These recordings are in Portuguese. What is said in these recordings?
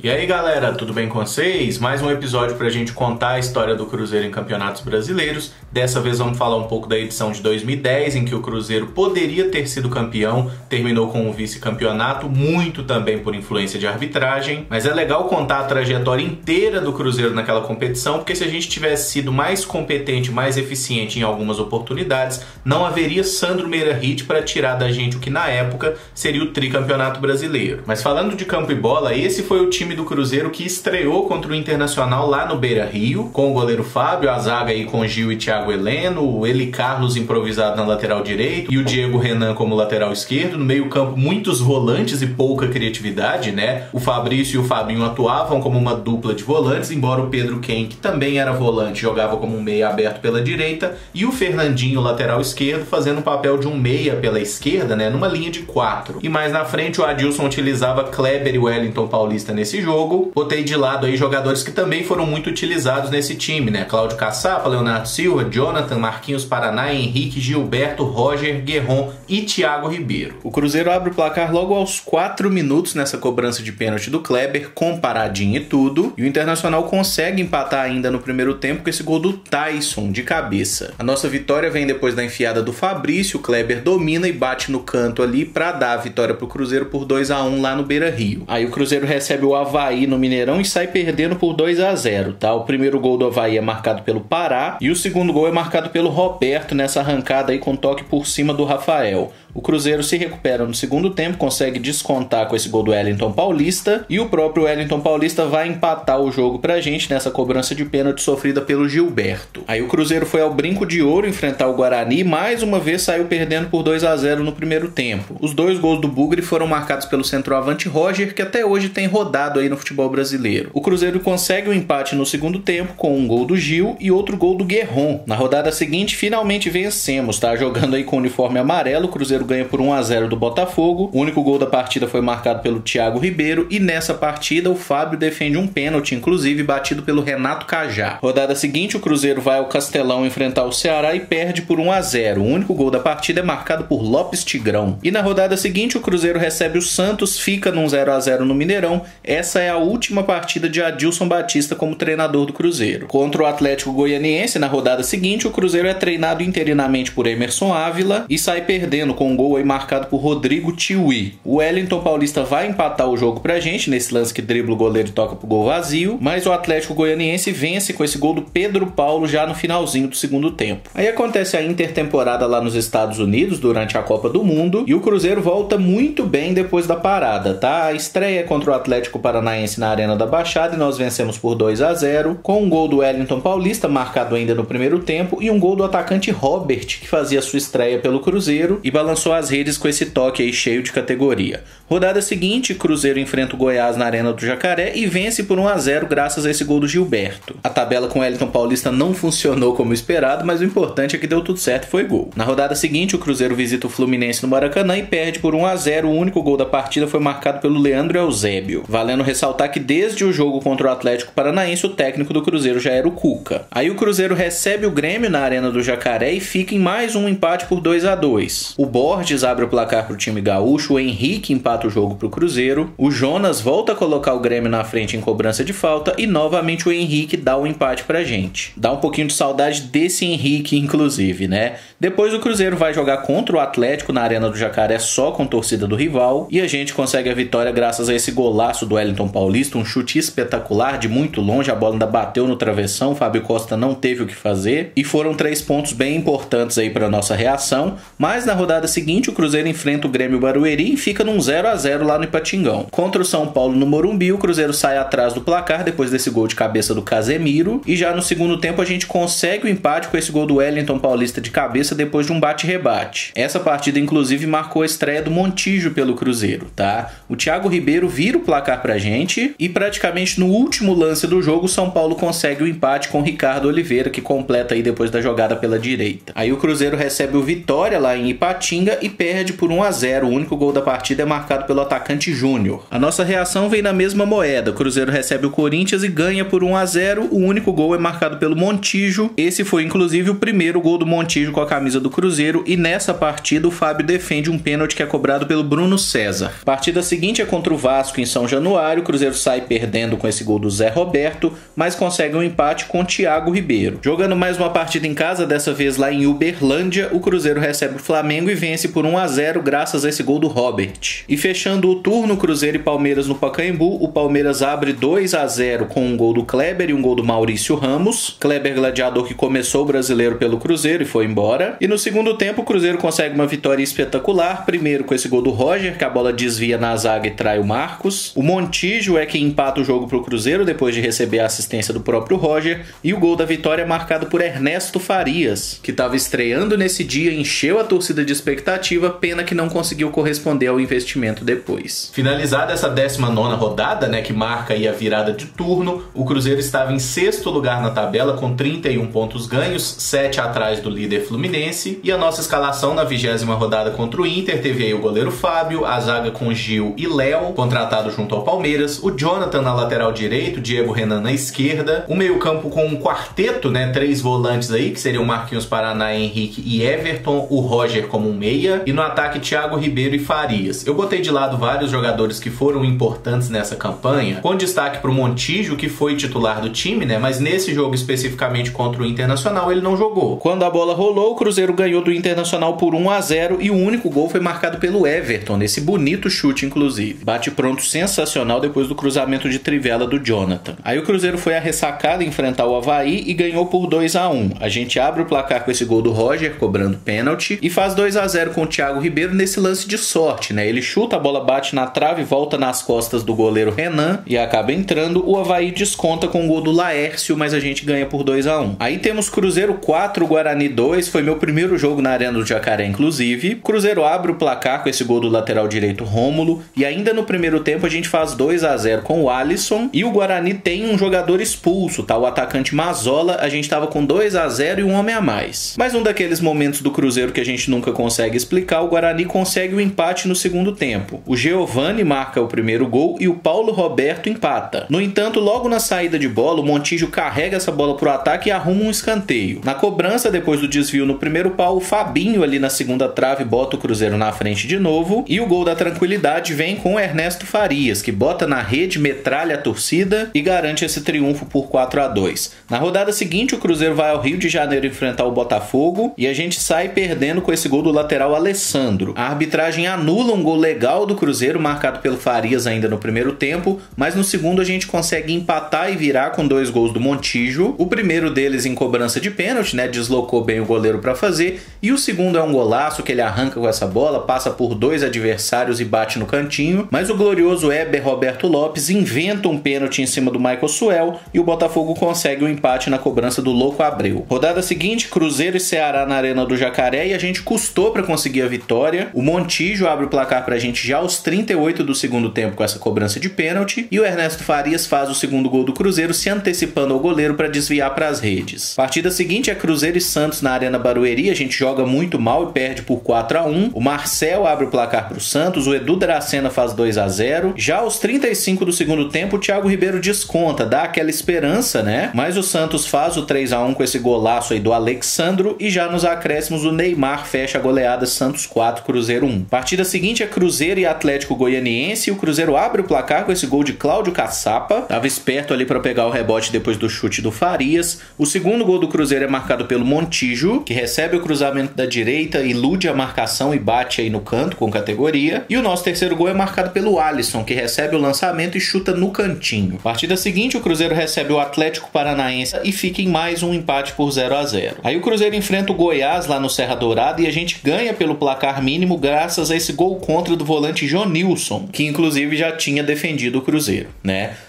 E aí galera, tudo bem com vocês? Mais um episódio pra gente contar a história do Cruzeiro em campeonatos brasileiros. Dessa vez vamos falar um pouco da edição de 2010, em que o Cruzeiro poderia ter sido campeão, terminou com um vice-campeonato, muito também por influência de arbitragem. Mas é legal contar a trajetória inteira do Cruzeiro naquela competição, porque se a gente tivesse sido mais competente, mais eficiente em algumas oportunidades, não haveria Sandro Meirahit para tirar da gente o que na época seria o tricampeonato brasileiro. Mas falando de campo e bola, esse foi o time do Cruzeiro que estreou contra o Internacional lá no Beira-Rio, com o goleiro Fábio, a zaga aí com Gil e Thiago Heleno, o Eli Carlos improvisado na lateral direito e o Diego Renan como lateral esquerdo. No meio-campo, muitos volantes e pouca criatividade, né? O Fabrício e o Fabinho atuavam como uma dupla de volantes, embora o Pedro Ken, que também era volante, jogava como um meia aberto pela direita, e o Fernandinho, lateral esquerdo, fazendo o papel de um meia pela esquerda, né? Numa linha de 4. E mais na frente, o Adilson utilizava Kleber e Wellington Paulista nesse jogo. Botei de lado aí jogadores que também foram muito utilizados nesse time, né? Cláudio Caçapa, Leonardo Silva, Jonathan, Marquinhos Paraná, Henrique, Gilberto, Roger, Guerron e Thiago Ribeiro. O Cruzeiro abre o placar logo aos 4 minutos nessa cobrança de pênalti do Kleber, com paradinha e tudo. E o Internacional consegue empatar ainda no primeiro tempo com esse gol do Tyson de cabeça. A nossa vitória vem depois da enfiada do Fabrício. O Kleber domina e bate no canto ali para dar a vitória pro Cruzeiro por 2-1 lá no Beira-Rio. Aí o Cruzeiro recebe o Avaí no Mineirão e sai perdendo por 2-0, tá? O primeiro gol do Avaí é marcado pelo Pará e o segundo gol é marcado pelo Roberto nessa arrancada aí com toque por cima do Rafael. O Cruzeiro se recupera no segundo tempo, consegue descontar com esse gol do Wellington Paulista e o próprio Wellington Paulista vai empatar o jogo pra gente nessa cobrança de pênalti sofrida pelo Gilberto. Aí o Cruzeiro foi ao brinco de ouro enfrentar o Guarani e mais uma vez saiu perdendo por 2-0 no primeiro tempo. Os dois gols do Bugre foram marcados pelo centroavante Roger, que até hoje tem rodado aí no futebol brasileiro. O Cruzeiro consegue o empate no segundo tempo com um gol do Gil e outro gol do Guerron. Na rodada seguinte finalmente vencemos, tá? Jogando aí com o uniforme amarelo, o Cruzeiro ganha por 1-0 do Botafogo. O único gol da partida foi marcado pelo Thiago Ribeiro e nessa partida o Fábio defende um pênalti, inclusive batido pelo Renato Cajá. Rodada seguinte, o Cruzeiro vai ao Castelão enfrentar o Ceará e perde por 1-0. O único gol da partida é marcado por Lopes Tigrão. E na rodada seguinte, o Cruzeiro recebe o Santos, fica num 0-0 no Mineirão. Essa é a última partida de Adilson Batista como treinador do Cruzeiro. Contra o Atlético Goianiense, na rodada seguinte, o Cruzeiro é treinado interinamente por Emerson Ávila e sai perdendo com um gol aí marcado por Rodrigo Tiwi. O Wellington Paulista vai empatar o jogo pra gente, nesse lance que dribla o goleiro e toca pro gol vazio, mas o Atlético Goianiense vence com esse gol do Pedro Paulo já no finalzinho do segundo tempo. Aí acontece a intertemporada lá nos Estados Unidos, durante a Copa do Mundo, e o Cruzeiro volta muito bem depois da parada, tá? A estreia contra o Atlético Paranaense na Arena da Baixada e nós vencemos por 2-0, com um gol do Wellington Paulista, marcado ainda no primeiro tempo, e um gol do atacante Robert, que fazia sua estreia pelo Cruzeiro e balançou as redes com esse toque aí cheio de categoria. Rodada seguinte, Cruzeiro enfrenta o Goiás na Arena do Jacaré e vence por 1-0 graças a esse gol do Gilberto. A tabela com o Wellington Paulista não funcionou como esperado, mas o importante é que deu tudo certo e foi gol. Na rodada seguinte, o Cruzeiro visita o Fluminense no Maracanã e perde por 1-0. O único gol da partida foi marcado pelo Leandro Eusébio. Valendo ressaltar que desde o jogo contra o Atlético Paranaense, o técnico do Cruzeiro já era o Cuca. Aí o Cruzeiro recebe o Grêmio na Arena do Jacaré e fica em mais um empate por 2-2. O Borges abre o placar para o time gaúcho, o Henrique empata o jogo para o Cruzeiro, o Jonas volta a colocar o Grêmio na frente em cobrança de falta e novamente o Henrique dá o empate pra gente. Dá um pouquinho de saudade desse Henrique, inclusive, né? Depois o Cruzeiro vai jogar contra o Atlético na Arena do Jacaré só com torcida do rival e a gente consegue a vitória graças a esse golaço do Wellington Paulista, um chute espetacular de muito longe, a bola ainda bateu no travessão, o Fábio Costa não teve o que fazer e foram 3 pontos bem importantes aí para nossa reação, mas na rodada seguinte o Cruzeiro enfrenta o Grêmio Barueri e fica num 0-0 lá no Ipatingão. Contra o São Paulo no Morumbi, o Cruzeiro sai atrás do placar depois desse gol de cabeça do Casemiro e já no segundo tempo a gente consegue o empate com esse gol do Wellington Paulista de cabeça depois de um bate-rebate. Essa partida inclusive marcou a estreia do Montijo pelo Cruzeiro, tá? O Thiago Ribeiro vira o placar pra gente e praticamente no último lance do jogo o São Paulo consegue o empate com o Ricardo Oliveira, que completa aí depois da jogada pela direita. Aí o Cruzeiro recebe o Vitória lá em Ipatinga e perde por 1-0. O único gol da partida é marcado pelo atacante Júnior. A nossa reação vem na mesma moeda. O Cruzeiro recebe o Corinthians e ganha por 1-0. O único gol é marcado pelo Montijo. Esse foi inclusive o primeiro gol do Montijo com a camisa do Cruzeiro e nessa partida o Fábio defende um pênalti que é cobrado pelo Bruno César. A partida seguinte é contra o Vasco em São Januário intermediário, o Cruzeiro sai perdendo com esse gol do Zé Roberto, mas consegue um empate com o Thiago Ribeiro. Jogando mais uma partida em casa, dessa vez lá em Uberlândia, o Cruzeiro recebe o Flamengo e vence por 1-0 graças a esse gol do Robert. E fechando o turno, Cruzeiro e Palmeiras no Pacaembu, o Palmeiras abre 2-0 com um gol do Kleber e um gol do Maurício Ramos. Kleber gladiador que começou o Brasileiro pelo Cruzeiro e foi embora. E no segundo tempo, o Cruzeiro consegue uma vitória espetacular, primeiro com esse gol do Roger, que a bola desvia na zaga e trai o Marcos. O Montijo é quem empata o jogo pro Cruzeiro depois de receber a assistência do próprio Roger. E o gol da vitória é marcado por Ernesto Farias, que estava estreando nesse dia, encheu a torcida de expectativa, pena que não conseguiu corresponder ao investimento depois. Finalizada essa 19ª rodada, que marca aí a virada de turno, o Cruzeiro estava em 6º lugar na tabela com 31 pontos ganhos, 7 atrás do líder Fluminense, e a nossa escalação na 20ª rodada contra o Inter teve aí o goleiro Fábio, a zaga com Gil e Léo, contratado junto ao Palmeiras, o Jonathan na lateral direito, Diego Renan na esquerda, o meio-campo com um quarteto, 3 volantes aí, que seriam Marquinhos Paraná, Henrique e Everton, o Roger como um meia, e no ataque Thiago Ribeiro e Farias. Eu botei de lado vários jogadores que foram importantes nessa campanha, com destaque para o Montijo, que foi titular do time, mas nesse jogo especificamente contra o Internacional ele não jogou. Quando a bola rolou, o Cruzeiro ganhou do Internacional por 1-0 e o único gol foi marcado pelo Everton, nesse bonito chute inclusive. Bate pronto sensacional depois do cruzamento de trivela do Jonathan. Aí o Cruzeiro foi a ressacada enfrentar o Avaí e ganhou por 2-1. A gente abre o placar com esse gol do Roger, cobrando pênalti, e faz 2-0 com o Thiago Ribeiro nesse lance de sorte, Ele chuta, a bola bate na trave, volta nas costas do goleiro Renan e acaba entrando. O Avaí desconta com o gol do Laércio, mas a gente ganha por 2-1. Aí temos Cruzeiro 4, Guarani 2, foi meu primeiro jogo na Arena do Jacaré, inclusive. O Cruzeiro abre o placar com esse gol do lateral direito Rômulo, e ainda no primeiro tempo a gente faz 2-0 com o Alisson, e o Guarani tem um jogador expulso, o atacante Mazola. A gente tava com 2-0 e um homem a mais. Mas um daqueles momentos do Cruzeiro que a gente nunca consegue explicar, o Guarani consegue o empate no segundo tempo. O Giovani marca o primeiro gol e o Paulo Roberto empata. No entanto, logo na saída de bola, o Montijo carrega essa bola pro ataque e arruma um escanteio. Na cobrança, depois do desvio no primeiro pau, o Fabinho ali na segunda trave bota o Cruzeiro na frente de novo, e o gol da tranquilidade vem com o Ernesto Farias, que bota na rede, metralha a torcida e garante esse triunfo por 4-2. Na rodada seguinte, o Cruzeiro vai ao Rio de Janeiro enfrentar o Botafogo e a gente sai perdendo com esse gol do lateral Alessandro. A arbitragem anula um gol legal do Cruzeiro, marcado pelo Farias ainda no primeiro tempo, mas no segundo a gente consegue empatar e virar com 2 gols do Montijo. O primeiro deles em cobrança de pênalti, deslocou bem o goleiro para fazer, e o segundo é um golaço que ele arranca com essa bola, passa por 2 adversários e bate no cantinho, mas o glorioso Heber Roberto Lopes inventa um pênalti em cima do Michael Suel e o Botafogo consegue o empate na cobrança do Louco Abreu. Rodada seguinte, Cruzeiro e Ceará na Arena do Jacaré, e a gente custou para conseguir a vitória. O Montijo abre o placar pra gente já aos 38 do segundo tempo com essa cobrança de pênalti, e o Ernesto Farias faz o segundo gol do Cruzeiro, se antecipando ao goleiro para desviar para as redes. Partida seguinte é Cruzeiro e Santos na Arena Barueri, a gente joga muito mal e perde por 4-1. O Marcel abre o placar pro Santos, o Edu Dracena faz 2-0. Já aos 35 do segundo tempo, o Thiago Ribeiro desconta, dá aquela esperança, mas o Santos faz o 3-1 com esse golaço aí do Alexandro, e já nos acréscimos o Neymar fecha a goleada, Santos 4, Cruzeiro 1. Partida seguinte é Cruzeiro e Atlético Goianiense, e o Cruzeiro abre o placar com esse gol de Cláudio Caçapa, tava esperto ali para pegar o rebote depois do chute do Farias. O segundo gol do Cruzeiro é marcado pelo Montijo, que recebe o cruzamento da direita, ilude a marcação e bate aí no canto com categoria, e o nosso terceiro gol é marcado pelo Alisson, que recebe o lançamento e chuta no cantinho. Partida seguinte, o Cruzeiro recebe o Atlético Paranaense e fica em mais um empate por 0-0. Aí o Cruzeiro enfrenta o Goiás lá no Serra Dourada e a gente ganha pelo placar mínimo graças a esse gol contra do volante Jonilson, que inclusive já tinha defendido o Cruzeiro,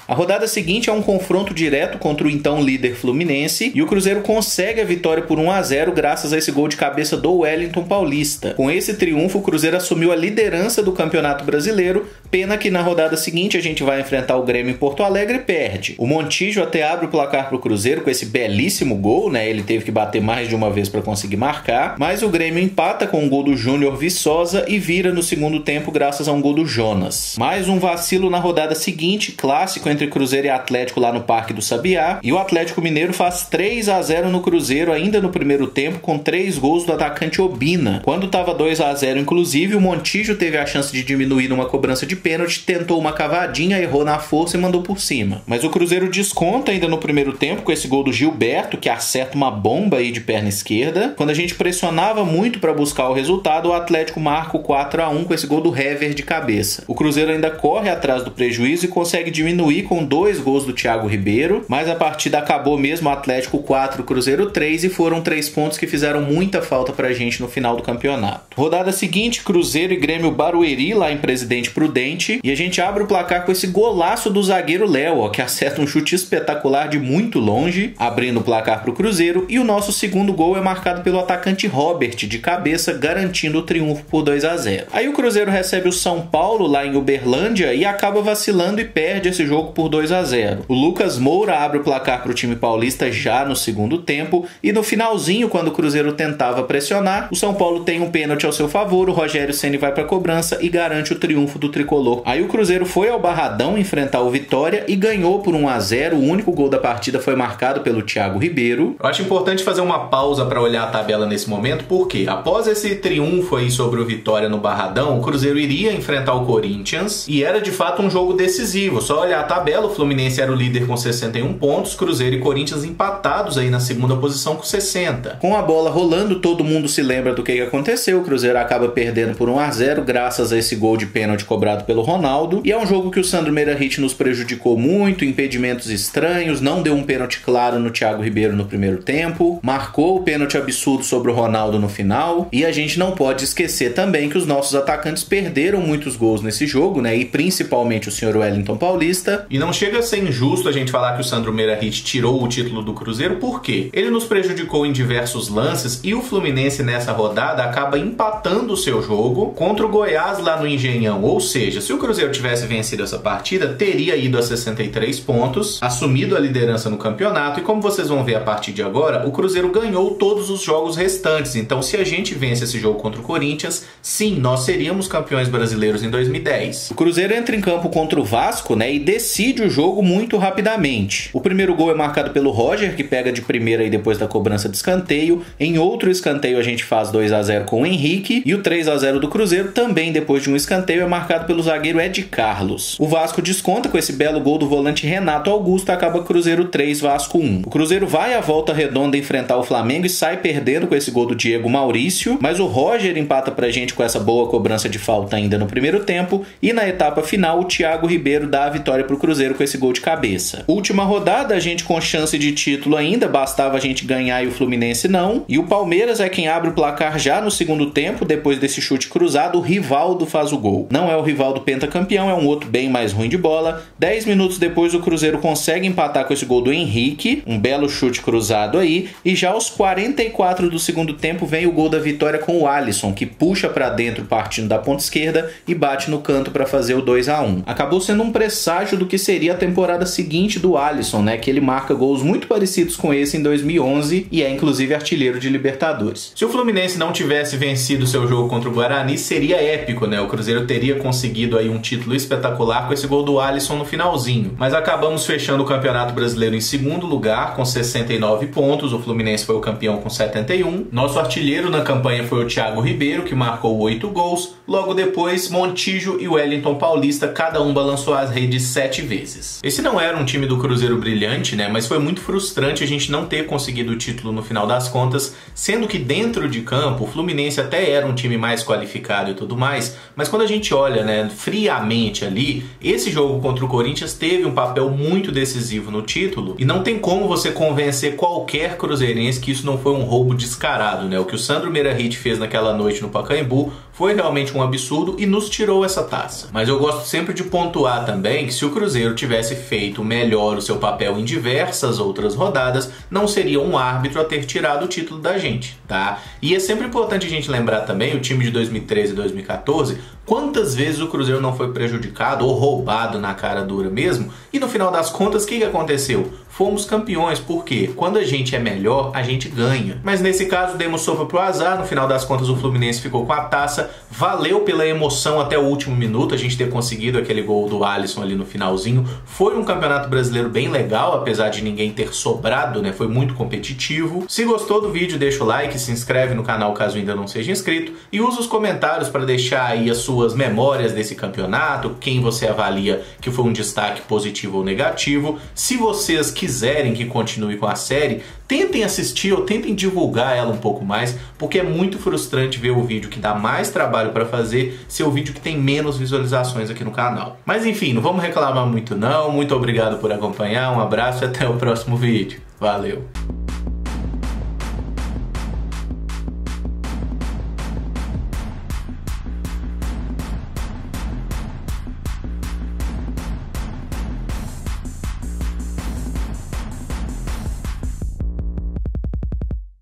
A rodada seguinte é um confronto direto contra o então líder Fluminense, e o Cruzeiro consegue a vitória por 1-0 graças a esse gol de cabeça do Wellington Paulista. Com esse triunfo, o Cruzeiro assumiu a liderança do Campeonato Brasileiro, pena que na rodada seguinte a gente vai enfrentar o Grêmio em Porto Alegre e perde. O Montijo até abre o placar pro Cruzeiro com esse belíssimo gol, ele teve que bater mais de uma vez para conseguir marcar, mas o Grêmio empata com um gol do Júnior Viçosa e vira no segundo tempo graças a um gol do Jonas. Mais um vacilo na rodada seguinte, clássico entre Cruzeiro e Atlético lá no Parque do Sabiá, e o Atlético Mineiro faz 3-0 no Cruzeiro ainda no primeiro tempo com 3 gols do atacante Obina. Quando estava 2-0 inclusive, o Montijo teve a chance de diminuir numa cobrança de pênalti, tentou uma cavadinha, errou na força e mandou por cima. Mas o Cruzeiro desconta ainda no primeiro tempo com esse gol do Gilberto, que acerta uma bomba aí de perna esquerda. Quando a gente pressionava muito para buscar o resultado, o Atlético marca o 4-1 com esse gol do Hever de cabeça. O Cruzeiro ainda corre atrás do prejuízo e consegue diminuir com 2 gols do Thiago Ribeiro, mas a partida acabou mesmo, Atlético 4, Cruzeiro 3, e foram 3 pontos que fizeram muita falta pra gente no final do campeonato. Rodada seguinte, Cruzeiro e Grêmio Barueri, lá em Presidente Prudente, e a gente abre o placar com esse golaço do zagueiro Léo, que acerta um chute espetacular de muito longe, abrindo o placar pro Cruzeiro, e o nosso segundo gol é marcado pelo atacante Robert, de cabeça, garantindo o triunfo por 2-0. Aí o Cruzeiro recebe o São Paulo lá em Uberlândia e acaba vacilando e perde esse jogo por 2-0. O Lucas Moura abre o placar pro time paulista já no segundo tempo, e no finalzinho, quando o Cruzeiro tentava pressionar, o São Paulo tem um pênalti ao seu favor, o Rogério Ceni vai pra cobrança e garante o triunfo do tricolor. Aí o Cruzeiro foi ao Barradão enfrentar o Vitória e ganhou por 1-0. O único gol da partida foi marcado pelo Thiago Ribeiro. Eu acho importante fazer uma pausa para olhar a tabela nesse momento, porque após esse triunfo aí sobre o Vitória no Barradão, o Cruzeiro iria enfrentar o Corinthians e era de fato um jogo decisivo. Só olhar a tabela, o Fluminense era o líder com 61 pontos, Cruzeiro e Corinthians empatados aí na segunda posição com 60. Com a bola rolando, todo mundo se lembra do que aconteceu. O Cruzeiro acaba perdendo por 1-0 graças a esse gol de pênalti cobrado pelo Ronaldo, e é um jogo que o Sandro Meirahit nos prejudicou muito, impedimentos estranhos, não deu um pênalti claro no Thiago Ribeiro no primeiro tempo, marcou o pênalti absurdo sobre o Ronaldo no final, e a gente não pode esquecer também que os nossos atacantes perderam muitos gols nesse jogo, né, e principalmente o senhor Wellington Paulista. E não chega a ser injusto a gente falar que o Sandro Meirahit tirou o título do Cruzeiro, porque ele nos prejudicou em diversos lances e o Fluminense nessa rodada acaba empatando o seu jogo contra o Goiás lá no Engenhão, ou seja, se o Cruzeiro tivesse vencido essa partida, teria ido a 63 pontos, assumido a liderança no campeonato, e como vocês vão ver a partir de agora, o Cruzeiro ganhou todos os jogos restantes. Então, se a gente vence esse jogo contra o Corinthians, sim, nós seríamos campeões brasileiros em 2010. O Cruzeiro entra em campo contra o Vasco, né, e decide o jogo muito rapidamente. O primeiro gol é marcado pelo Roger, que pega de primeira e depois da cobrança de escanteio. Em outro escanteio a gente faz 2-0 com o Henrique, e o 3-0 do Cruzeiro, também depois de um escanteio, é marcado pelo zagueiro Ed Carlos. O Vasco desconta com esse belo gol do volante Renato Augusto, acaba Cruzeiro 3, Vasco 1. O Cruzeiro vai à volta redonda enfrentar o Flamengo e sai perdendo com esse gol do Diego Maurício, mas o Roger empata pra gente com essa boa cobrança de falta ainda no primeiro tempo, e na etapa final o Thiago Ribeiro dá a vitória pro Cruzeiro com esse gol de cabeça. Última rodada, a gente com chance de título ainda, bastava a gente ganhar e o Fluminense não, e o Palmeiras é quem abre o placar já no segundo tempo, depois desse chute cruzado, o Rivaldo faz o gol. Não é o Rivaldo pentacampeão, é um outro bem mais ruim de bola. 10 minutos depois o Cruzeiro consegue empatar com esse gol do Henrique, um belo chute cruzado aí, e já aos 44 do segundo tempo vem o gol da vitória com o Alisson, que puxa pra dentro partindo da ponta esquerda e bate no canto para fazer o 2-1. Acabou sendo um presságio do que seria a temporada seguinte do Alisson, né, que ele marca gols muito parecidos com esse em 2011 e é inclusive artilheiro de Libertadores. Se o Fluminense não tivesse vencido seu jogo contra o Guarani, seria épico, né? O Cruzeiro teria conseguido aí um título espetacular com esse gol do Alisson no finalzinho. Mas acabamos fechando o Campeonato Brasileiro em segundo lugar, com 69 pontos. O Fluminense foi o campeão com 71. Nosso artilheiro na campanha foi o Thiago Ribeiro, que marcou 8 gols. Logo depois, Montijo e Wellington Paulista, cada um balançou as redes 7 vezes. Esse não era um time do Cruzeiro brilhante, né? Mas foi muito frustrante a gente não ter conseguido o título no final das contas, sendo que dentro de campo o Fluminense até era um time mais qualificado e tudo mais, mas quando a gente olha, né, friamente ali, esse jogo contra o Corinthians teve um papel muito decisivo no título, e não tem como você convencer qualquer cruzeirense que isso não foi um roubo descarado, né? O que o Sandro Meirahit fez naquela noite no Pacaembu foi realmente um absurdo e nos tirou essa taça. Mas eu gosto sempre de pontuar também que se o Cruzeiro tivesse feito melhor o seu papel em diversas outras rodadas, não seria um árbitro a ter tirado o título da gente, tá? E é sempre importante a gente lembrar também o time de 2013 e 2014, quantas vezes o Cruzeiro não foi prejudicado ou roubado na cara dura mesmo, e no final das contas, o que aconteceu? Fomos campeões, porque quando a gente é melhor, a gente ganha. Mas nesse caso, demos sopa pro azar, no final das contas o Fluminense ficou com a taça, valeu pela emoção até o último minuto, a gente ter conseguido aquele gol do Alisson ali no finalzinho. Foi um campeonato brasileiro bem legal, apesar de ninguém ter sobrado, né? Foi muito competitivo. Se gostou do vídeo, deixa o like, se inscreve no canal caso ainda não seja inscrito, e usa os comentários para deixar aí a sua suas memórias desse campeonato, quem você avalia que foi um destaque positivo ou negativo. Se vocês quiserem que continue com a série, tentem assistir ou tentem divulgar ela um pouco mais, porque é muito frustrante ver o vídeo que dá mais trabalho para fazer ser o vídeo que tem menos visualizações aqui no canal. Mas enfim, não vamos reclamar muito não. Muito obrigado por acompanhar, um abraço e até o próximo vídeo. Valeu!